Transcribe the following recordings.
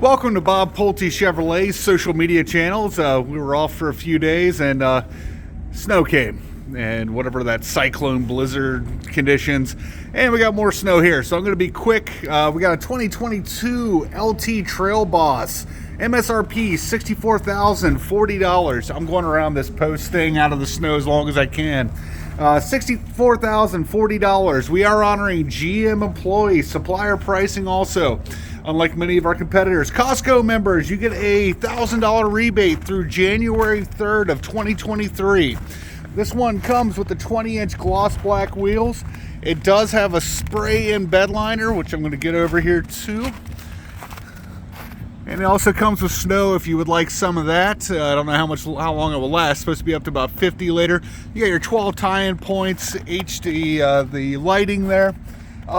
Welcome to Bob Pulte Chevrolet's social media channels. We were off for a few days and snow came and whatever that cyclone blizzard conditions, and we got more snow here. So I'm going to be quick. We got a 2022 LT Trail Boss, MSRP $64,040. I'm going around this post staying out of the snow as long as I can. $64,040. We are honoring GM employees, supplier pricing also. Unlike many of our competitors, Costco members, you get a $1,000 rebate through January 3rd of 2023. This one comes with the 20-inch gloss black wheels. It does have a spray-in bed liner, which I'm going to get over here too. And it also comes with snow if you would like some of that. I don't know how long it will last. It's supposed to be up to about 50 later. You got your 12 tie-in points, HD, the lighting there.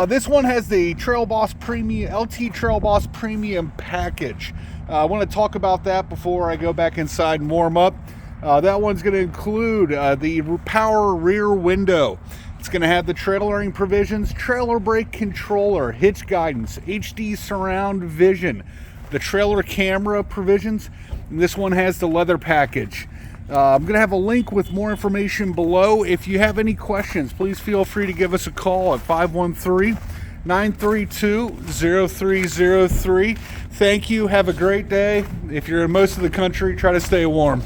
This one has the Trail Boss Premium, LT Trail Boss Premium package. I want to talk about that before I go back inside and warm up. That one's going to include the power rear window. It's going to have the trailering provisions, trailer brake controller, hitch guidance, HD surround vision, the trailer camera provisions. And this one has the leather package. I'm going to have a link with more information below. If you have any questions, please feel free to give us a call at 513-932-0303. Thank you. Have a great day. If you're in most of the country, try to stay warm.